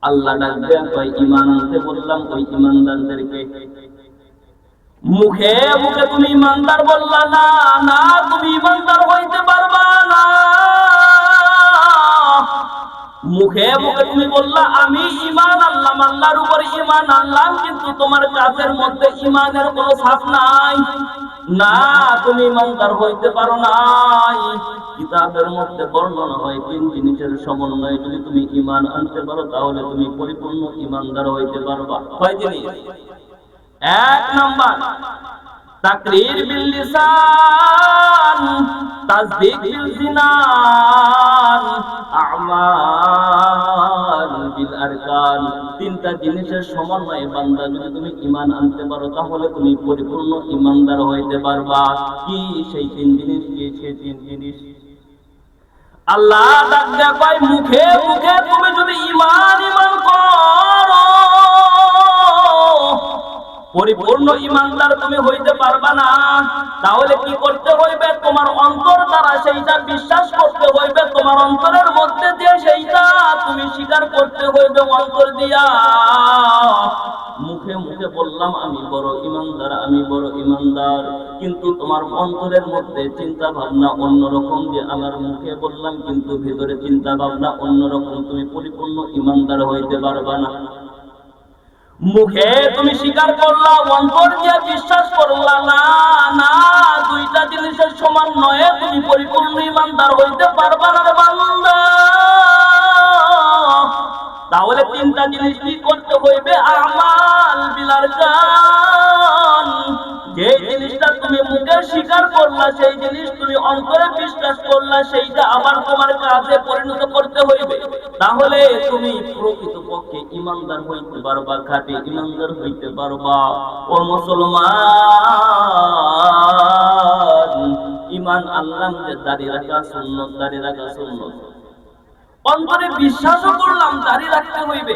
আল্লাহ ডাক দেয়া কয় ঈমান আনতে বললাম ওই ঈমানদারদেরকে। মুখে মুখে তুমি ঈমানদার বললা না, না তুমি ঈমানদার হইতে পারবা না। মুখে মুখে তুমি বললা আমি ঈমান আনলাম, আল্লাহর উপর ঈমান আনলাম, কিন্তু তোমার কাজের মধ্যে ঈমানের কোনো ছাপ নাই, না তুমি ঈমানদার হইতে পারো নাই। কিতাবের মধ্যে বর্ণনা হয় তিন জিনিসের সমন্বয়ে যদি তুমি ঈমান আনতে পারো তাহলে তুমি পরিপূর্ণ ঈমানদার হইতে পারবা। কয় জিনিস? এক নাম্বার তাকরীর বিল লিসান, তাসদীক বিল জিনান, আমাল বিল আরকান। তিনটা জিনিসের সমন্বয়ে বান্দা যদি তুমি ঈমান আনতে পারো তাহলে তুমি পরিপূর্ণ ঈমানদার হইতে পারবা। কি সেই তিন জিনিস? কি সেই তিন জিনিস? আল্লাহ ডাক দেয়া কয় মুখে মুখে তুমি যদি ঈমান ঈমান করো, পরিপূর্ণ ঈমানদার তুমি হইতে পারবা না। তাহলে কি করতে হইবে? তোমার অন্তর দ্বারা সেইটা বিশ্বাস করতে হইবে, তোমার অন্তরের মধ্যে দিয়ে সেইটা তুমি স্বীকার করতে হইবে অন্তর দিয়া। মুখে মুখে বললাম আমি বড় ঈমানদার, আমি বড় ঈমানদার, কিন্তু তোমার অন্তরের মধ্যে চিন্তা ভাবনা অন্যরকম। যে আমার মুখে বললাম কিন্তু ভিতরে চিন্তা ভাবনা অন্যরকম, তুমি পরিপূর্ণ ঈমানদার হইতে পারবা না। মুখে তুমি স্বীকার করলা, অন্তর দিয়ে বিশ্বাস করলা না, না দুইটা জিনিসের সমন্বয়ে তুমি পরিপূর্ণ ঈমানদার হইতে পারবা না রে বান্দা। তাহলে তিনটা জিনিস কি করতে হইবে? আমাল বিল আরকান, যে জিনিসটা তুমি মুখে স্বীকার করলা, সেই জিনিস তুমি অন্তরে বিশ্বাস করলা, সেইটা আবার তোমার কাজে পরিণত করতে হইবে। তাহলে তুমি প্রকৃতপক্ষে ঈমানদার হইতে পারবা, খাঁটি ঈমানদার হইতে পারবা। ও মুসলমান, ঈমান আনলাম যে দাঁড়িয়ে রাখা সুন্নত, দাঁড়িয়ে রাখা সুন্নত, অন্তরে বিশ্বাসও করলাম দাড়ি রাখতে হইবে,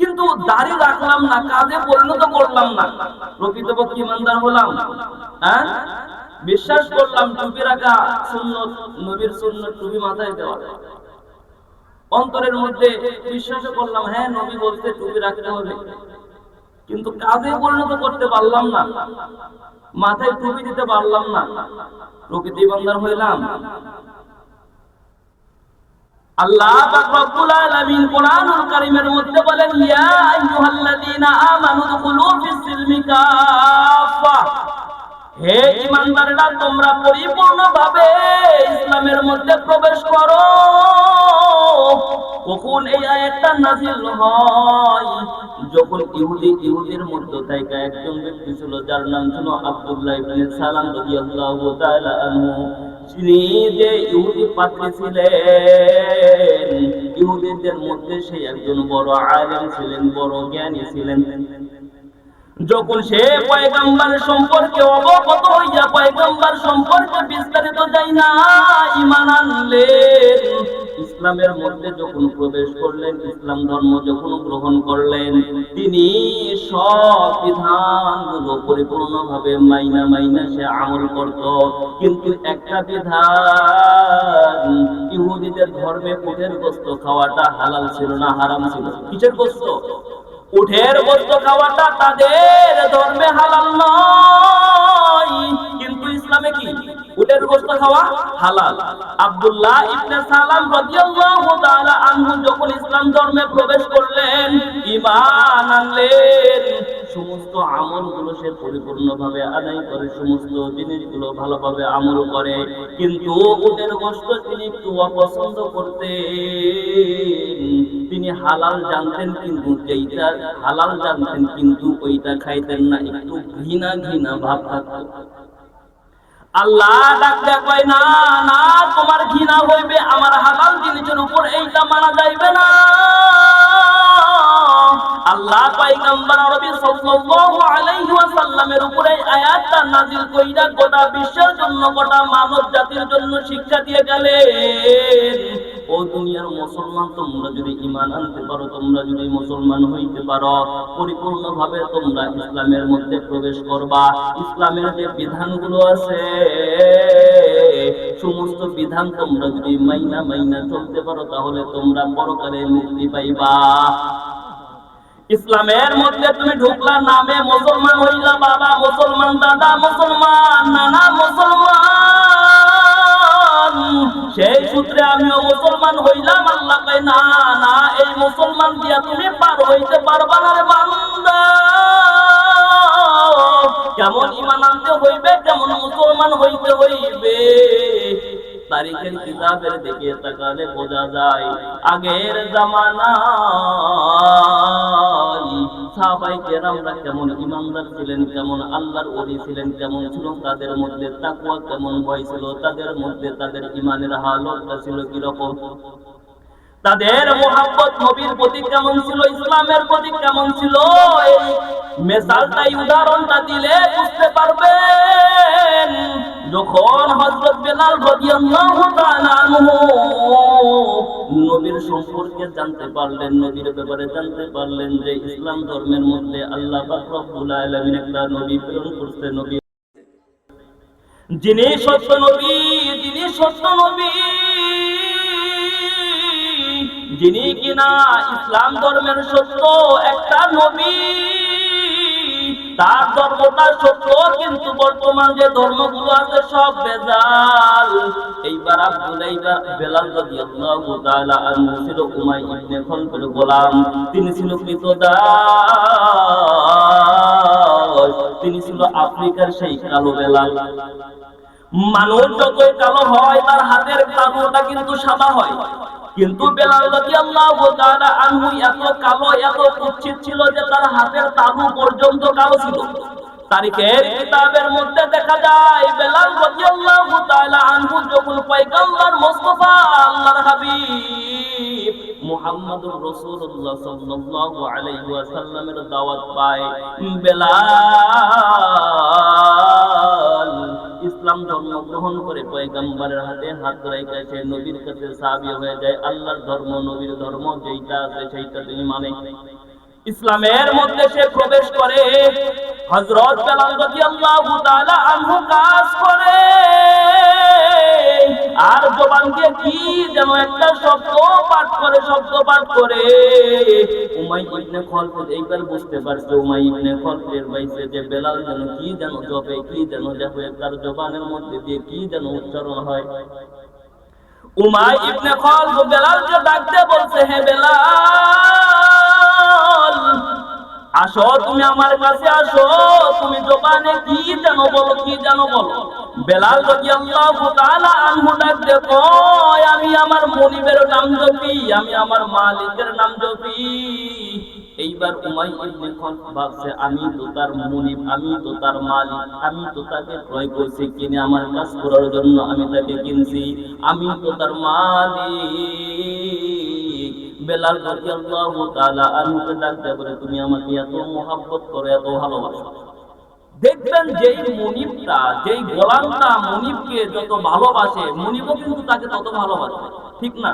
কিন্তু দাড়ি রাখলাম না, কাজে পরিণত করলাম না, প্রকৃতপক্ষে ঈমানদার হলাম? হ্যাঁ, বিশ্বাস করলাম টুপি রাখা সুন্নত, নবীর সুন্নত টুপি মাথায় দেওয়া, অন্তরের মধ্যে বিশ্বাসও করলাম হ্যাঁ নবী বলতে টুপি রাখতে হবে, কিন্তু কাজে পরিণত করতে পারলাম না, মাথায় টুপি দিতে পারলাম না, প্রকৃত ঈমানদার হইলাম? আল্লাহ পাক রব্বুল আলামিন কোরআনুল কারীমের মধ্যে বলেন ইয়া আইয়ুহাল্লাযীনা আমানু দুখুলু ফিস সিলমি কাফা, হে ঈমানদাররা তোমরা পরিপূর্ণভাবে ইসলামের মধ্যে প্রবেশ করো। কখন এই আয়াতটা নাযিল হয়? যখন ইহুদির মধ্যে থেকে একজন ব্যক্তি ছিল যার নাম ছিল আব্দুল্লাহ ইবনে সালাম রাদিয়াল্লাহু তাআলা আনহু। তিনি যে ইহুদি পাদ্রী ছিলেন, ইহুদিদের মধ্যে সেই একজন বড় আলেম ছিলেন, বড় জ্ঞানী ছিলেন। যখন সে পয়গম্বর সম্পর্কে অবগত হইয়া পয়গম্বর সম্পর্কে বিস্তারিত জানা ঈমান আনলেন, ইসলামের মধ্যে যখন প্রবেশ করলেন, ইসলাম ধর্ম যখন গ্রহণ করলেন, তিনি সব বিধানগুলো পরিপূর্ণভাবে মাইনা সে আমল করত। কিন্তু একটা বিধান, ইহুদিদের ধর্মে উটের গোশত খাওয়াটা হালাল ছিল না, হারাম ছিল। কিসের গোশত? উটের গোশত খাওয়াটা তাদের ধর্মে হালাল নয়, কিন্তু ইসলামে কি উটের গোশত খাওয়া হালাল। আব্দুল্লাহ ইবনে সালাম রাদিয়াল্লাহু তাআলা আনহু যখন ইসলাম ধর্মে প্রবেশ করলেন, ঈমান আনলেন, সমস্ত আমলগুলো সে পরিপূর্ণভাবে আদায় করে, সমস্ত জিনিসগুলো ভালোভাবে আমল করে, কিন্তু উটের গোশত তিনি একটু অপছন্দ করতেন। তিনি হালাল জানতেন, কিন্তু যেইটা হালাল জানতেন কিন্তু ওইটা খাইতেন না, একটু ঘৃণা ভাব থাকতো। আল্লাহ ডাক দেয়া কয় না না, তোমার ঘৃণা হইবে আমার হালাল জিনিসের উপর, এইটা মানা যাইবে না। আল্লাহ পয়গম্বর আরবি সাল্লাল্লাহু আলাইহি ওয়াসাল্লামের উপরে আয়াতটা নাযিল কইরা গোটা বিশ্বের জন্য, গোটা মানব জাতির জন্য শিক্ষা দিয়ে গেলেন। ও দুনিয়ার মুসলমান, তোমরা যদি ঈমান আনতে পারো, তোমরা যদি মুসলমান হইতে পারো, পরিপূর্ণভাবে তোমরা ইসলামের মধ্যে প্রবেশ করবা। ইসলামের যে বিধানগুলো আছে সমস্ত বিধান তোমরা যদি মাইনা চলতে পারো তাহলে তোমরা পরকালে মুক্তি পাইবা। ইসলামের মধ্যে তুমি ঢুকলা, নামে মুসলমান হইলা, বাবা মুসলমান, দাদা মুসলমান, নানা মুসলমান, সেই সূত্রে আমিও মুসলমান হইলাম। আল্লাহ কয় না না, এই মুসলমান দিয়া তুমি পার হইতে পারবা না রে বান্দা। কেমন ঈমান আনতে হইবে, কেমন মুসলমান হইতে হইবে, তারিখের কিতাবের দিকে তাকালে বোঝা যায়। আগের জামানায় সাহাবায়ে কেরামরা কেমন ঈমানদার ছিলেন, কেমন আল্লাহর ওলি ছিলেন, কেমন ছিল তাদের মধ্যে তাকওয়া, কেমন ভয় ছিল তাদের মধ্যে, তাদের ঈমানের হালতটা ছিল কিরকম, তাদের মুহাব্বত নবীর প্রতি কেমন ছিল, ইসলামের প্রতি কেমন ছিল। এই মিসালটাই, উদাহরণটা দিলে বুঝতে পারবেন। যখন হযরত বেলাল রাদিয়াল্লাহু তাআলা আনহু নবীর সম্পর্কে জানতে পারলেন, নবীর ব্যাপারে জানতে পারলেন যে ইসলাম ধর্মের মধ্যে আল্লাহ পাক রব্বুল আলামিন একটা নবী প্রেরণ করতে, নবী যিনি সত্য নবী, যিনি সত্য নবী, যিনি কিনা ইসলাম ধর্মের সত্য একটা নবী, তার ধর্মটা সত্য, কিন্তু বর্তমান যে ধর্মগুলো আছে সব ভেজাল। এইবার বেলাল রাদিয়াল্লাহু তাআলা আনহু ছিল উমাইয়া ইবনে খালফের গোলাম, তিনি ছিল কৃতদাস, তিনি ছিল আফ্রিকার সেই কালো বেলাল। মানুষ যতই কালো হয় তার হাতের তালুটা কিন্তু সাদা হয়, কিন্তু বেলাল রাদিয়াল্লাহু তাআলা আনহু এত কালো, এত কুৎসিত ছিল যে তার হাতের তালু পর্যন্ত কালো ছিল। তারিখের কিতাবের মধ্যে দেখা যায় বেলাল রাদিয়াল্লাহু তাআলা আনহু যখন পয়গম্বর মুস্তাফা আল্লাহর হাবিব মুহাম্মদুর রাসূলুল্লাহ সাল্লাল্লাহু আলাইহি ওয়াসাল্লামের দাওয়াত পায়, বেলাল ইসলাম ধর্ম গ্রহণ করে পয়গম্বরের হাতে হাত রেখে সে নবীর কাছে সাহাবী হয়ে যায়। আল্লাহর ধর্ম, নবীর ধর্ম যেটা আছে সেইটা তিনি মানে, ইসলামের মধ্যে সে প্রবেশ করে। হযরত বেলাল রাদিয়াল্লাহু তাআলা আনহু কাজ করে, আর জবান দিয়ে কি যেন একটা শব্দ পাঠ করে। উমাইয়া ইবনে খালফ এইবার বুঝতে পারছে, উমাইয়া ইবনে খালফের বাইসে যে বেলাল যেন কি যেন জপে, কি যেন জপে, তার জবানের মধ্যে দিয়ে কি যেন উচ্চারণ হয়। উমাইয়া ইবনে খালফ বেলালকে ডাকতে বলছে, হে বেলাল, আসো, তুমি আমার কাছে আসো, তুমি জবানে কি যেন বলো, কি যেন বলো। বেলাল রাদিয়াল্লাহু তাআলা আনহু ডাকতে কয়, আমি আমার মনিবের নাম জপি, আমি আমার মালিকের নাম জপি। এইবার উমাইয়া ইবনে খালফ ভাবছে, আমি তো তার মনিব, আমি তো তার মালিক, আমি তো তাকে ক্রয় করছি, কিনে আমার কাজ করার জন্য আমি তাকে কিনছি, আমি তো তার মালিক। বেলাল রাদিয়াল্লাহু তাআলা আনহুকে ডাকতে বলে, তুমি আমাকে এত মহব্বত করো, এত ভালোবাসো। দেখবেন যেই মনিবটা, যেই গোলামটা মনিবকে যত ভালোবাসে, মনিবও কিন্তু তাকে তত ভালোবাসে, ঠিক না?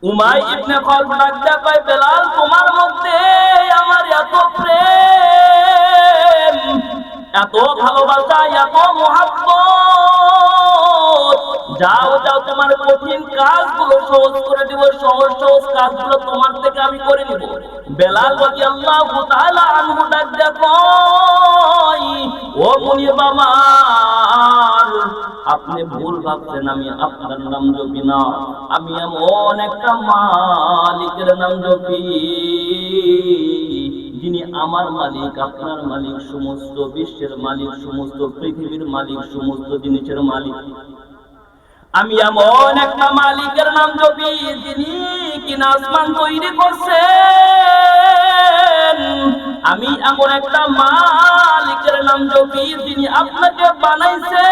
উমাইয়া ইবনে খালফ ডাকতে কয়, বেলাল, তোমার মধ্যে আমার এত প্রেম, এত ভালোবাসা, এত মহব্বত, যাও যাও, তোমার কঠিন কাজগুলো সহজ করে দিব, সহজ সহজ কাজগুলো তোমার থেকে আমি করে নিব। বেলাল রাদিয়াল্লাহু তাআলা আনহু ডাকতে কয়, ও মুনিব আমার, আপনি ভুল ভাবছেন, আমি আপনার নাম জপি না, আমি এমন একটা মালিকের নাম জপি, যিনি আমার মালিক, আপনার মালিক, সমস্ত বিশ্বের মালিক, সমস্ত পৃথিবীর মালিক, সমস্ত জিনিসের মালিক। আমি এমন একটা মালিকের নাম জপি, যিনি কিনা আসমান তৈরি করছেন। আমি এমন একটা মালিকের নাম জপি, যিনি আপনাকে বানাইছে,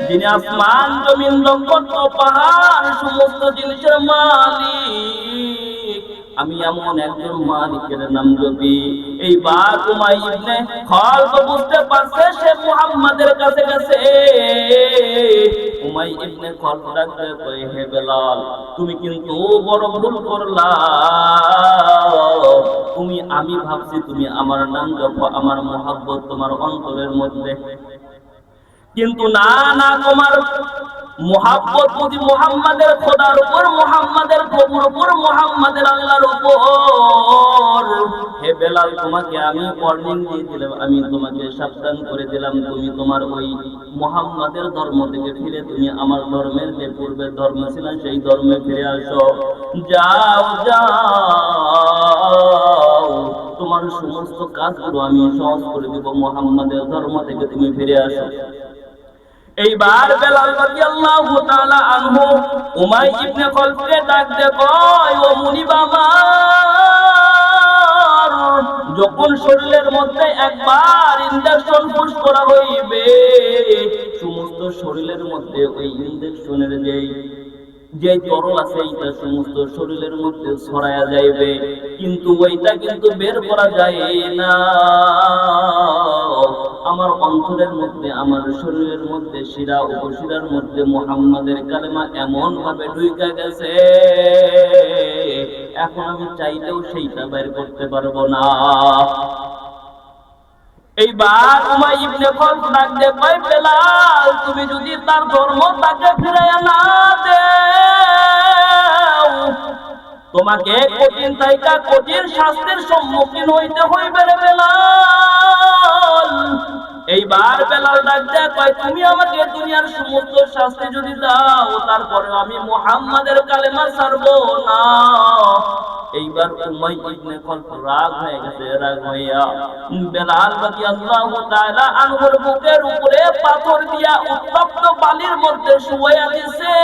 যিনি আসমান, জমিন, নক্ষত্র, পাহাড়, সমস্ত জিনিসের মালিক। আমি এমন একজন মালিকের নাম জপি। এইবার উমাইয়া ইবনে খালফ বুঝতে পারছে সে মুহাম্মাদের কাছে গেছে। উমাইয়া ইবনে খালফ ডাকতে কয়, হে বেলাল, তুমি কিন্তু বড় ভুল করলা। আমি ভাবছি তুমি আমার নাম জপো, আমার মহব্বত তোমার অন্তরের মধ্যে, কিন্তু না না, তোমার মোহাব্বত যদি মুহাম্মাদের খোদার উপর, মুহাম্মাদের প্রভুর উপর, মুহাম্মাদের আল্লাহর উপর, হে বেলাল তোমাকে আমি ওয়ার্নিং দিয়ে দিলাম, আমি তোমাকে সাবধান করে দিলাম, তুমি তোমার ওই মুহাম্মাদের ধর্ম থেকে ফিরে তুমি আমার ধর্মের যে পূর্বের ধর্ম ছিল সেই ধর্মে ফিরে আসো। যাও যাও, তোমার সমস্ত কাজগুলো আমি সহজ করে দিব, মুহাম্মাদের ধর্ম থেকে তুমি ফিরে আসো। এইবার বেলাল রাদিয়াল্লাহু তাআলা আনহু উমাই ইবনে খলফকে ডাক দিয়ে কয়, ও মুনিব আমার, যখন শরীরের মধ্যে একবার ইনজেকশন পুশ করা হইবে, সমস্ত শরীরের মধ্যে ওই ইনজেকশনের যে তরল আছে এইটা সমস্ত শরীরের মধ্যে ছড়ায়া যাইবে, কিন্তু ওইটা কিন্তু বের করা যায় না। আমার অন্তরের মধ্যে, আমার শরীরের মধ্যে, শিরা উপশিরার মধ্যে মুহাম্মাদের কালেমা এমন ভাবে ঢুইকা গেছে, এখন আমি চাইলেও সেইটা বের করতে পারবো না। এইবার উমাই ইবনে খলফ ডাক দিয়ে কয়, বেলাল তুমি যদি তার ধর্ম তাকে ফিরাইয়া না দেও, তোমাকে কঠিন তাইকা কঠিন শাস্তির সম্মুখীন হইতে হইবে রে বেলাল। এইবার বেলাল ডাক দিয়ে কয়, তুমি আমাকে দুনিয়ার সমস্ত শাস্তি যদি দাও, তারপরে আমি মুহাম্মাদের কালেমা ছাড়বো না। এইবার উমাই ইবনে খলফ রাগ হয়ে গেছে, রাগ হইয়া বেলাল রাদিয়াল্লাহু তাআলা আনহুর বুকের উপরে পাথর দিয়া উত্তপ্ত বালির মধ্যে শুয়াইয়া দিছে।